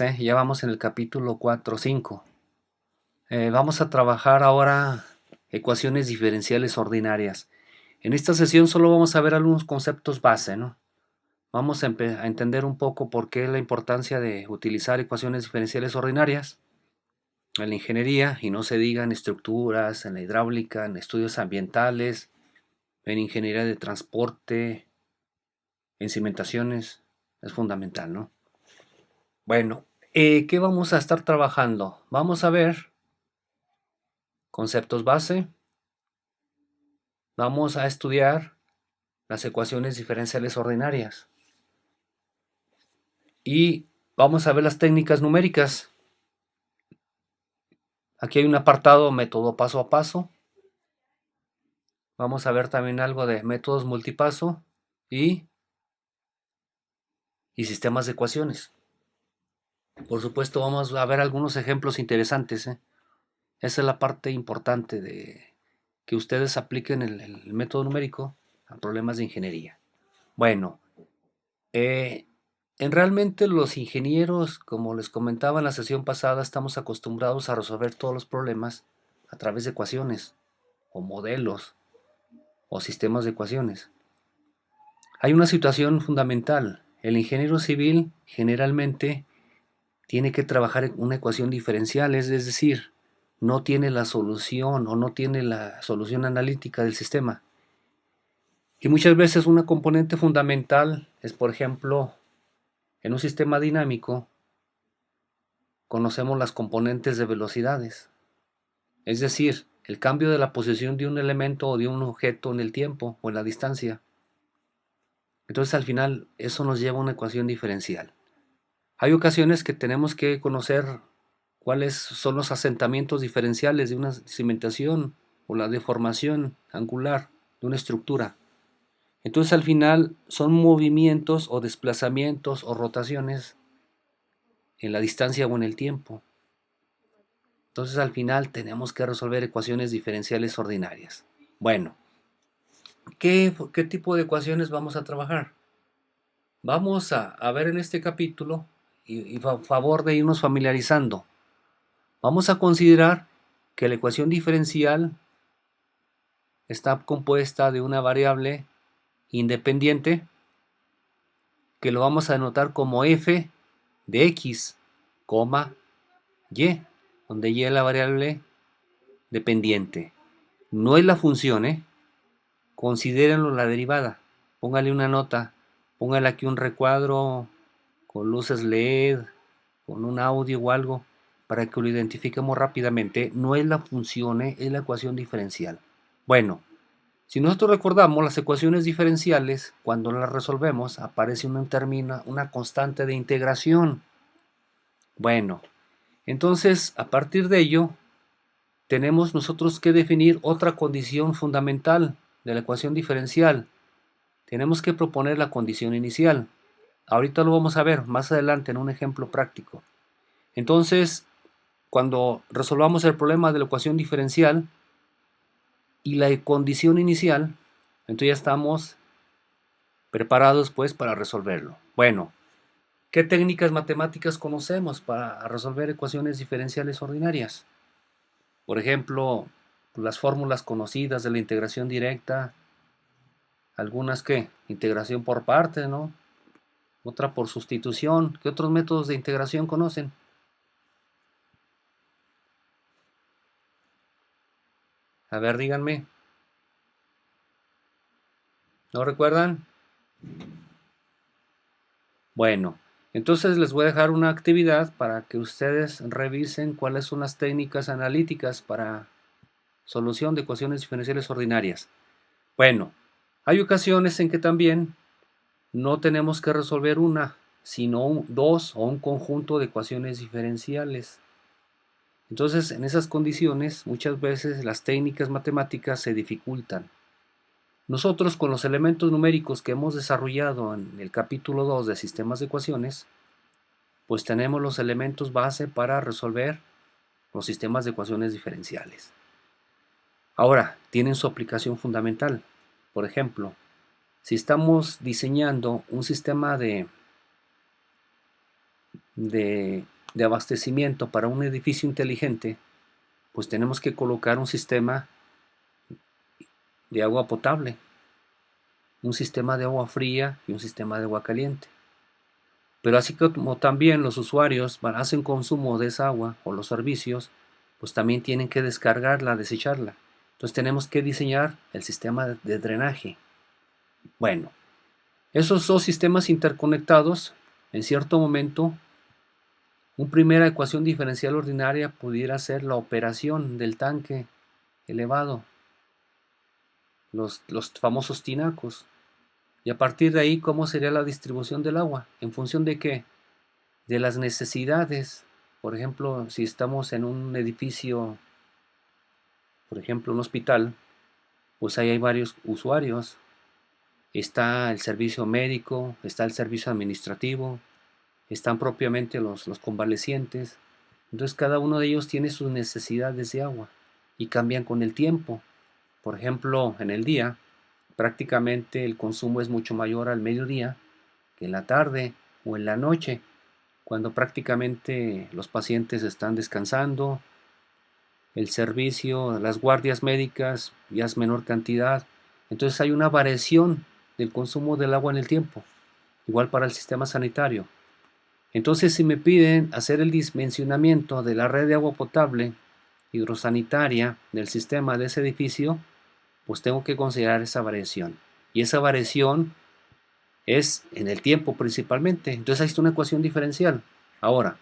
días, ya vamos en el capítulo 4 o 5. Vamos a trabajar ahora ecuaciones diferenciales ordinarias. En esta sesión solo vamos a ver algunos conceptos base, ¿no? Vamos a entender un poco por qué la importancia de utilizar ecuaciones diferenciales ordinarias en la ingeniería, y no se diga en estructuras, en la hidráulica, en estudios ambientales, en ingeniería de transporte, en cimentaciones. Es fundamental, ¿no? Bueno, ¿qué vamos a estar trabajando? Vamos a ver conceptos base, vamos a estudiar las ecuaciones diferenciales ordinarias y vamos a ver las técnicas numéricas. Aquí hay un apartado método paso a paso. Vamos a ver también algo de métodos multipaso y sistemas de ecuaciones. Por supuesto, vamos a ver algunos ejemplos interesantes. Esa es la parte importante de que ustedes apliquen el método numérico a problemas de ingeniería. Bueno, realmente los ingenieros, como les comentaba en la sesión pasada, estamos acostumbrados a resolver todos los problemas a través de ecuaciones, o modelos, o sistemas de ecuaciones. Hay una situación fundamental. El ingeniero civil generalmente tiene que trabajar en una ecuación diferencial, es decir, no tiene la solución o no tiene la solución analítica del sistema. Y muchas veces una componente fundamental es, por ejemplo, en un sistema dinámico, conocemos las componentes de velocidades, es decir, el cambio de la posición de un elemento o de un objeto en el tiempo o en la distancia. Entonces al final eso nos lleva a una ecuación diferencial. Hay ocasiones que tenemos que conocer cuáles son los asentamientos diferenciales de una cimentación o la deformación angular de una estructura. Entonces al final son movimientos o desplazamientos o rotaciones en la distancia o en el tiempo. Entonces al final tenemos que resolver ecuaciones diferenciales ordinarias. Bueno, ¿qué tipo de ecuaciones vamos a trabajar? Vamos a ver en este capítulo, y a favor de irnos familiarizando, vamos a considerar que la ecuación diferencial está compuesta de una variable independiente que lo vamos a denotar como f de x, y, donde y es la variable dependiente. No es la función, considérenlo la derivada. Póngale una nota, póngale aquí un recuadro con luces LED, con un audio o algo, para que lo identifiquemos rápidamente. No es la función, es la ecuación diferencial. Bueno, si nosotros recordamos las ecuaciones diferenciales, cuando las resolvemos aparece una constante de integración. Bueno, entonces a partir de ello tenemos nosotros que definir otra condición fundamental de la ecuación diferencial. Tenemos que proponer la condición inicial. Ahorita lo vamos a ver más adelante en un ejemplo práctico. Entonces, cuando resolvamos el problema de la ecuación diferencial y la condición inicial, entonces ya estamos preparados pues para resolverlo. Bueno, ¿qué técnicas matemáticas conocemos para resolver ecuaciones diferenciales ordinarias? Por ejemplo, las fórmulas conocidas de la integración directa, algunas que integración por partes, ¿no? Otra por sustitución. ¿Qué otros métodos de integración conocen? A ver, díganme. ¿No recuerdan? Bueno, entonces les voy a dejar una actividad para que ustedes revisen cuáles son las técnicas analíticas para solución de ecuaciones diferenciales ordinarias. Bueno, hay ocasiones en que también no tenemos que resolver una, sino dos o un conjunto de ecuaciones diferenciales. Entonces, en esas condiciones, muchas veces las técnicas matemáticas se dificultan. Nosotros, con los elementos numéricos que hemos desarrollado en el capítulo 2 de sistemas de ecuaciones, pues tenemos los elementos base para resolver los sistemas de ecuaciones diferenciales. Ahora, tienen su aplicación fundamental. Por ejemplo, si estamos diseñando un sistema de de, de abastecimiento para un edificio inteligente, pues tenemos que colocar un sistema de agua potable, un sistema de agua fría y un sistema de agua caliente. Pero así como también los usuarios hacen consumo de esa agua o los servicios, pues también tienen que descargarla, desecharla. Entonces tenemos que diseñar el sistema de drenaje. Bueno, esos dos sistemas interconectados, en cierto momento, una primera ecuación diferencial ordinaria pudiera ser la operación del tanque elevado, los famosos tinacos. Y a partir de ahí, ¿cómo sería la distribución del agua? ¿En función de qué? De las necesidades. Por ejemplo, si estamos en un edificio, por ejemplo, un hospital, pues ahí hay varios usuarios. Está el servicio médico, está el servicio administrativo, están propiamente los convalecientes. Entonces cada uno de ellos tiene sus necesidades de agua y cambian con el tiempo. Por ejemplo, en el día, prácticamente el consumo es mucho mayor al mediodía que en la tarde o en la noche, cuando prácticamente los pacientes están descansando, el servicio, las guardias médicas ya es menor cantidad. Entonces hay una variación del consumo del agua en el tiempo, igual para el sistema sanitario. Entonces, si me piden hacer el dimensionamiento de la red de agua potable hidrosanitaria del sistema de ese edificio, pues tengo que considerar esa variación. Y esa variación es en el tiempo principalmente. Entonces ahí está una ecuación diferencial. Ahora,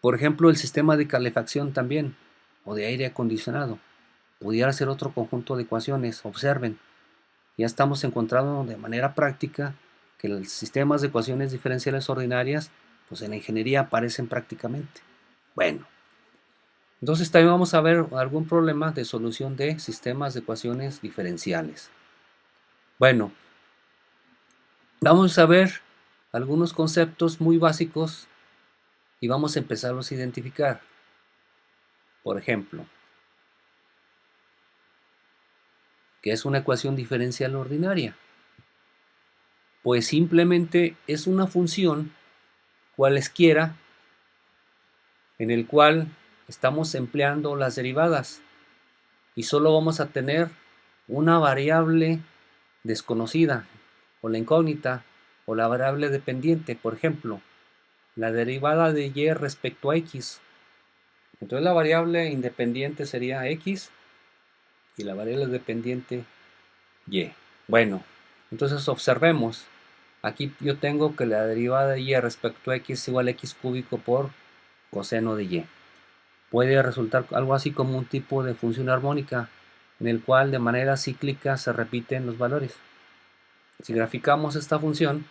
por ejemplo, el sistema de calefacción también, o de aire acondicionado, pudiera ser otro conjunto de ecuaciones. Observen, ya estamos encontrando de manera práctica que los sistemas de ecuaciones diferenciales ordinarias, pues en la ingeniería aparecen prácticamente. Bueno, entonces también vamos a ver algún problema de solución de sistemas de ecuaciones diferenciales. Bueno, vamos a ver algunos conceptos muy básicos y vamos a empezarlos a identificar. Por ejemplo, ¿qué es una ecuación diferencial ordinaria? Pues simplemente es una función cualesquiera en el cual estamos empleando las derivadas y solo vamos a tener una variable desconocida o la incógnita o la variable dependiente. Por ejemplo, la derivada de y respecto a x. Entonces la variable independiente sería x y la variable dependiente y. Bueno, entonces observemos. Aquí yo tengo que la derivada de y respecto a x es igual a x cúbico por coseno de y. Puede resultar algo así como un tipo de función armónica en el cual de manera cíclica se repiten los valores. Si graficamos esta función,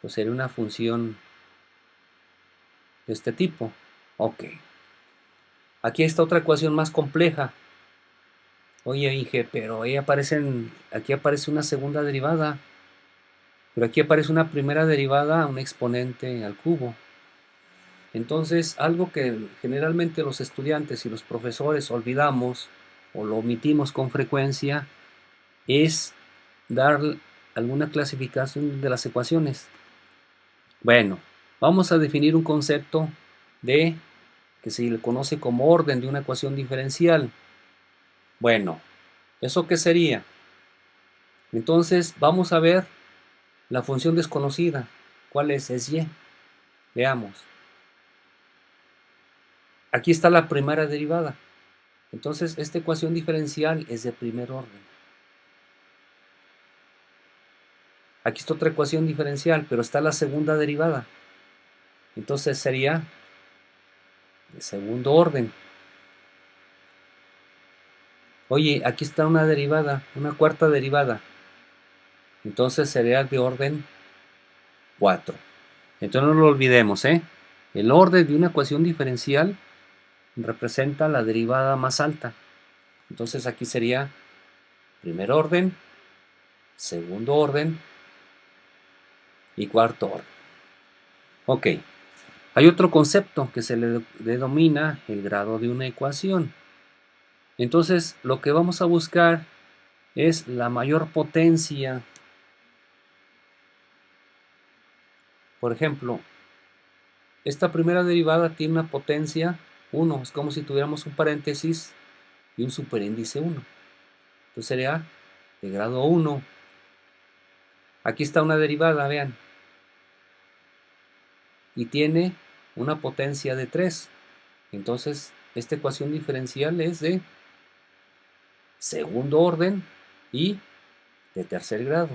pues sería una función de este tipo. Ok. Aquí está otra ecuación más compleja. Oye, Inge, pero ahí aquí aparece una segunda derivada. Pero aquí aparece una primera derivada, un exponente al cubo. Entonces, algo que generalmente los estudiantes y los profesores olvidamos o lo omitimos con frecuencia es dar alguna clasificación de las ecuaciones. Bueno, vamos a definir un concepto que se le conoce como orden de una ecuación diferencial. Bueno, ¿eso qué sería? Entonces, vamos a ver la función desconocida. ¿Cuál es? Es y. Veamos. Aquí está la primera derivada. Entonces, esta ecuación diferencial es de primer orden. Aquí está otra ecuación diferencial, pero está la segunda derivada. Entonces sería de segundo orden. Oye, aquí está una derivada, una cuarta derivada. Entonces sería de orden 4. Entonces no lo olvidemos, ¿eh? El orden de una ecuación diferencial representa la derivada más alta. Entonces aquí sería primer orden, segundo orden y cuarto orden. Ok. Hay otro concepto que se le denomina el grado de una ecuación. Entonces, lo que vamos a buscar es la mayor potencia. Por ejemplo, esta primera derivada tiene una potencia 1. Es como si tuviéramos un paréntesis y un superíndice 1. Entonces sería de grado 1. Aquí está una derivada, vean. Y tiene una potencia de 3. Entonces, esta ecuación diferencial es de segundo orden y de tercer grado.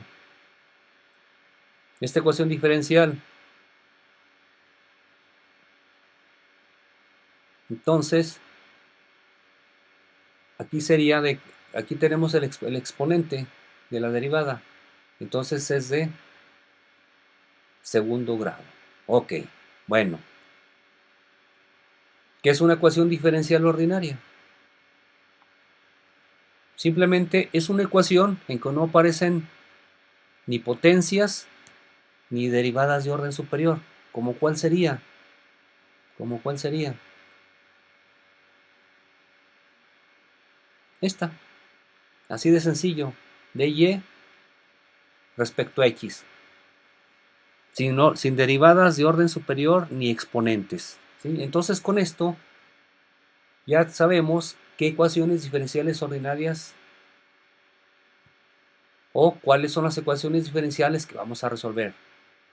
Esta ecuación diferencial, entonces, aquí tenemos el exponente de la derivada. Entonces es de segundo grado. Ok, bueno. ¿Qué es una ecuación diferencial ordinaria? Simplemente es una ecuación en que no aparecen ni potencias ni derivadas de orden superior. ¿Cómo cuál sería? ¿Cómo cuál sería? Esta. Así de sencillo. De y respecto a x. Sin derivadas de orden superior ni exponentes. ¿Sí? Entonces con esto ya sabemos qué ecuaciones diferenciales ordinarias o cuáles son las ecuaciones diferenciales que vamos a resolver.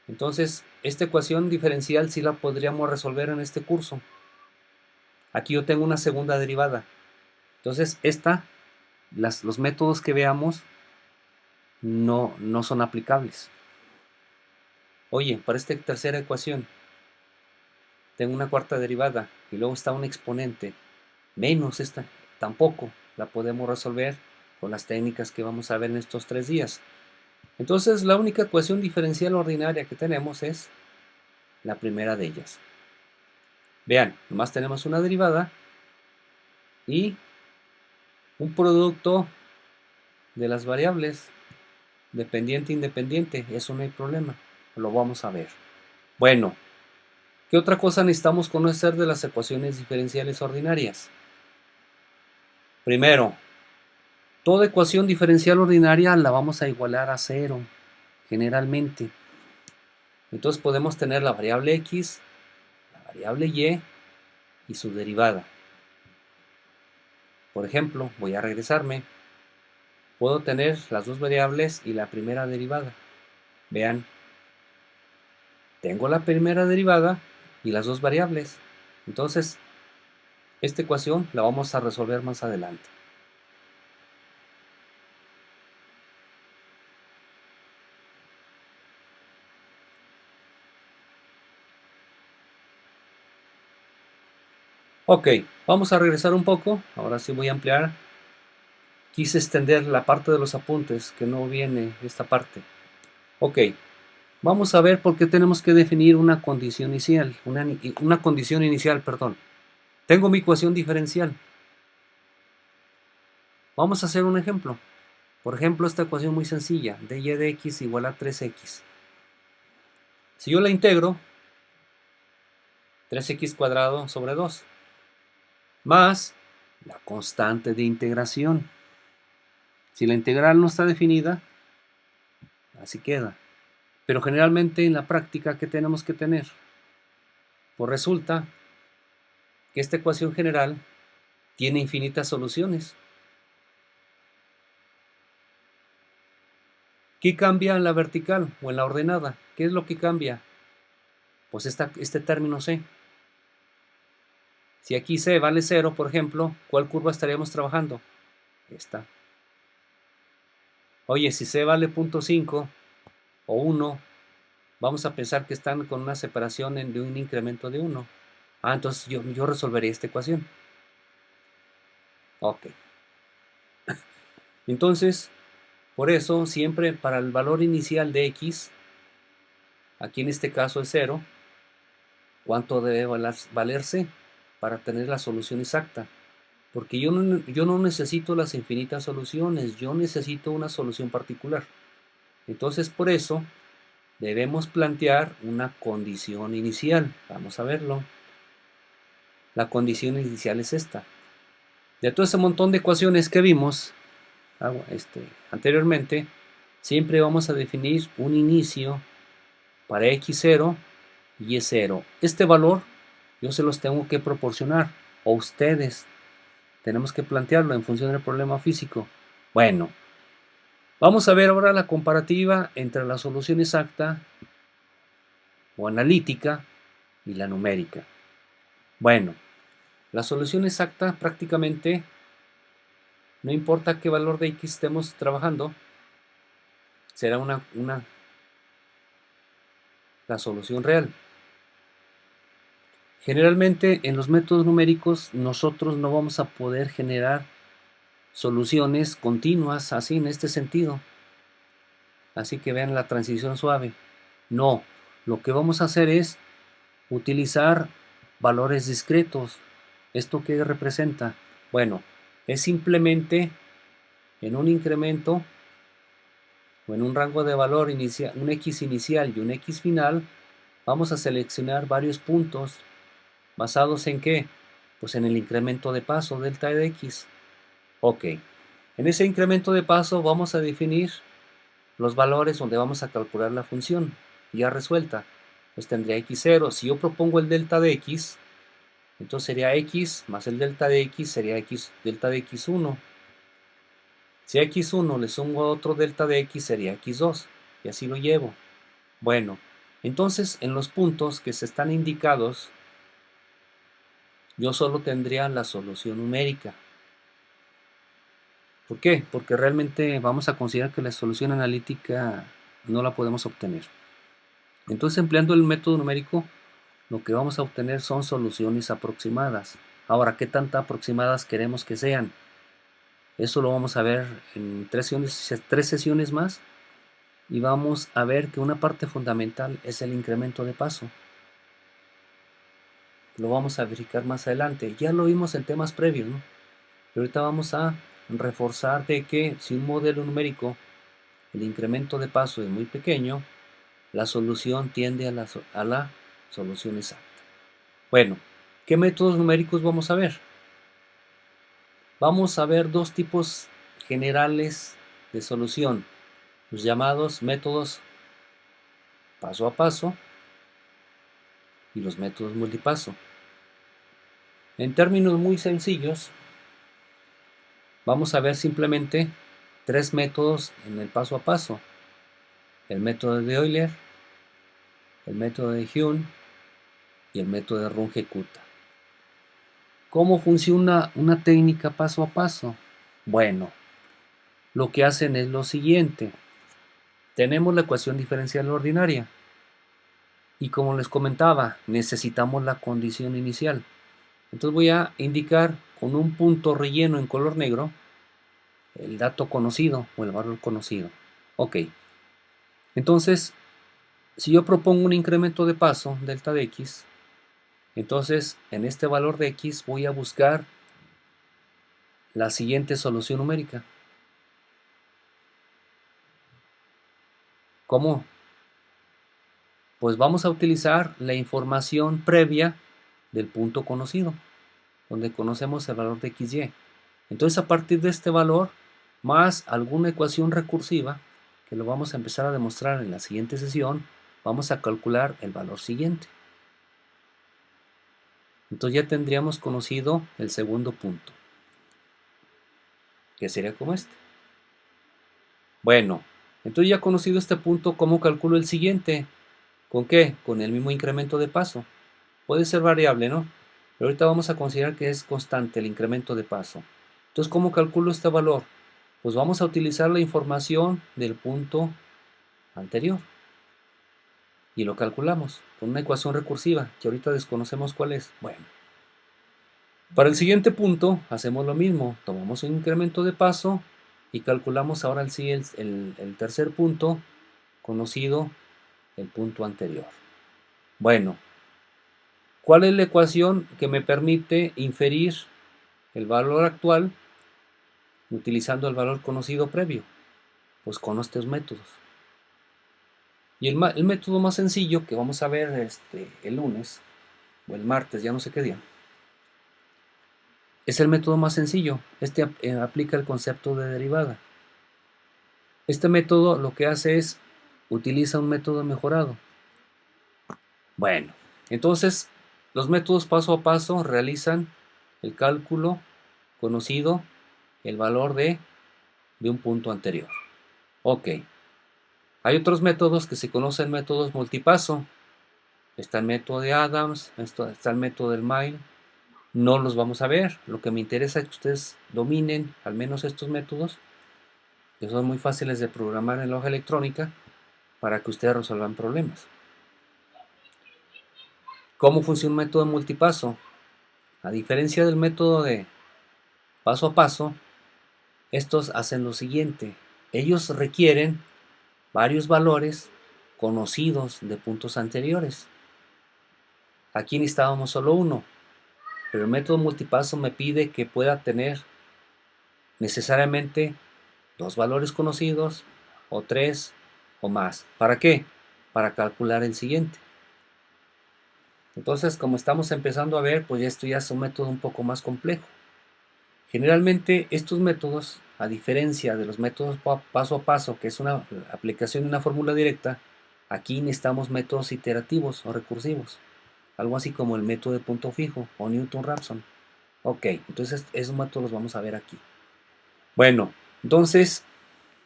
Entonces, esta ecuación diferencial sí la podríamos resolver en este curso. Aquí yo tengo una segunda derivada. Entonces, los métodos que veamos no son aplicables. Oye, para esta tercera ecuación tengo una cuarta derivada y luego está un exponente menos esta. Tampoco la podemos resolver con las técnicas que vamos a ver en estos 3 días. Entonces, la única ecuación diferencial ordinaria que tenemos es la primera de ellas. Vean, nomás tenemos una derivada y un producto de las variables dependiente e independiente. Eso no hay problema, lo vamos a ver. Bueno, ¿qué otra cosa necesitamos conocer de las ecuaciones diferenciales ordinarias? Primero, toda ecuación diferencial ordinaria la vamos a igualar a 0, generalmente. Entonces podemos tener la variable x, la variable y su derivada. Por ejemplo, voy a regresarme. Puedo tener las dos variables y la primera derivada. Vean, tengo la primera derivada y las dos variables. Entonces, esta ecuación la vamos a resolver más adelante. Ok, vamos a regresar un poco. Ahora sí voy a ampliar. Quise extender la parte de los apuntes, que no viene esta parte. Ok, vamos a ver por qué tenemos que definir una condición inicial. Una condición inicial, perdón. Tengo mi ecuación diferencial. Vamos a hacer un ejemplo. Por ejemplo, esta ecuación muy sencilla, dy de x igual a 3x. Si yo la integro, 3x cuadrado sobre 2, más la constante de integración. Si la integral no está definida, así queda. Pero generalmente en la práctica, ¿qué tenemos que tener? Pues resulta que esta ecuación general tiene infinitas soluciones. ¿Qué cambia en la vertical o en la ordenada? ¿Qué es lo que cambia? Pues este término c. Si aquí c vale 0, por ejemplo, ¿cuál curva estaríamos trabajando? Esta. Oye, si c vale 0.5 o 1, vamos a pensar que están con una separación de un incremento de 1. Entonces yo resolvería esta ecuación. Ok. Entonces, por eso siempre para el valor inicial de x, aquí en este caso es 0, ¿cuánto debe valerse para tener la solución exacta? Porque yo no necesito las infinitas soluciones, yo necesito una solución particular. Entonces, por eso debemos plantear una condición inicial. Vamos a verlo. La condición inicial es esta. De todo ese montón de ecuaciones que vimos anteriormente, siempre vamos a definir un inicio para x0 y es 0. Este valor yo se los tengo que proporcionar, o ustedes tenemos que plantearlo en función del problema físico. Bueno, vamos a ver ahora la comparativa entre la solución exacta o analítica y la numérica. Bueno, la solución exacta prácticamente no importa qué valor de x estemos trabajando, será la solución real. Generalmente en los métodos numéricos nosotros no vamos a poder generar soluciones continuas así en este sentido. Así que vean la transición suave. No, lo que vamos a hacer es utilizar valores discretos. ¿Esto qué representa? Bueno, es simplemente en un incremento o en un rango de valor inicial, un x inicial y un x final, vamos a seleccionar varios puntos basados en qué? Pues en el incremento de paso delta de x. Ok, en ese incremento de paso vamos a definir los valores donde vamos a calcular la función ya resuelta. Pues tendría x0. Si yo propongo el delta de x, entonces sería x más el delta de x sería x delta de x1. Si a x1 le sumo otro delta de x sería x2 y así lo llevo. Bueno, entonces en los puntos que se están indicados yo solo tendría la solución numérica. ¿Por qué? Porque realmente vamos a considerar que la solución analítica no la podemos obtener. Entonces, empleando el método numérico, lo que vamos a obtener son soluciones aproximadas. Ahora, ¿qué tan aproximadas queremos que sean? Eso lo vamos a ver en tres sesiones más, y vamos a ver que una parte fundamental es el incremento de paso. Lo vamos a verificar más adelante. Ya lo vimos en temas previos, ¿no? Pero ahorita vamos a reforzar de que si un modelo numérico, el incremento de paso es muy pequeño, la solución tiende a la solución exacta. Bueno, ¿qué métodos numéricos vamos a ver? Vamos a ver dos tipos generales de solución, los llamados métodos paso a paso y los métodos multipaso. En términos muy sencillos, vamos a ver simplemente tres métodos en el paso a paso: el método de Euler, el método de Hume y el método de Runge-Kutta. ¿Cómo funciona una técnica paso a paso? Bueno, lo que hacen es lo siguiente. Tenemos la ecuación diferencial ordinaria y, como les comentaba, necesitamos la condición inicial. Entonces voy a indicar con un punto relleno en color negro el dato conocido o el valor conocido. Ok, entonces si yo propongo un incremento de paso delta de x, entonces en este valor de x voy a buscar la siguiente solución numérica. ¿Cómo? Pues vamos a utilizar la información previa del punto conocido, donde conocemos el valor de xy. Entonces, a partir de este valor, más alguna ecuación recursiva, que lo vamos a empezar a demostrar en la siguiente sesión, vamos a calcular el valor siguiente. Entonces ya tendríamos conocido el segundo punto, que sería como este. Bueno, entonces ya conocido este punto, ¿cómo calculo el siguiente? ¿Con qué? Con el mismo incremento de paso. Puede ser variable, ¿no? Pero ahorita vamos a considerar que es constante el incremento de paso. Entonces, ¿cómo calculo este valor? Pues vamos a utilizar la información del punto anterior y lo calculamos con una ecuación recursiva que ahorita desconocemos cuál es. Bueno, para el siguiente punto hacemos lo mismo. Tomamos un incremento de paso y calculamos ahora el tercer punto, conocido el punto anterior. Bueno, ¿cuál es la ecuación que me permite inferir el valor actual utilizando el valor conocido previo? Pues con estos métodos. Y el método más sencillo que vamos a ver el lunes o el martes, ya no sé qué día, es el método más sencillo. Aplica el concepto de derivada. Este método lo que hace es utiliza un método mejorado. Bueno, entonces los métodos paso a paso realizan el cálculo conocido, el valor de un punto anterior. Ok. Hay otros métodos que se conocen métodos multipaso. Está el método de Adams, está el método del Mile. No los vamos a ver. Lo que me interesa es que ustedes dominen al menos estos métodos, que son muy fáciles de programar en la hoja electrónica para que ustedes resuelvan problemas. ¿Cómo funciona un método multipaso? A diferencia del método de paso a paso, estos hacen lo siguiente. Ellos requieren varios valores conocidos de puntos anteriores. Aquí necesitábamos solo uno, pero el método multipaso me pide que pueda tener necesariamente dos valores conocidos o tres o más. ¿Para qué? Para calcular el siguiente. Entonces, como estamos empezando a ver, pues esto ya es un método un poco más complejo. Generalmente estos métodos, a diferencia de los métodos paso a paso, que es una aplicación de una fórmula directa, aquí necesitamos métodos iterativos o recursivos, algo así como el método de punto fijo o Newton-Raphson. Ok, entonces esos métodos los vamos a ver aquí. Bueno, entonces,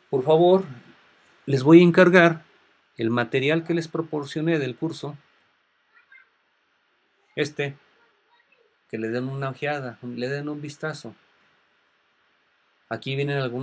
por favor, les voy a encargar el material que les proporcioné del curso, que le den una ojeada, le den un vistazo. Aquí vienen algunos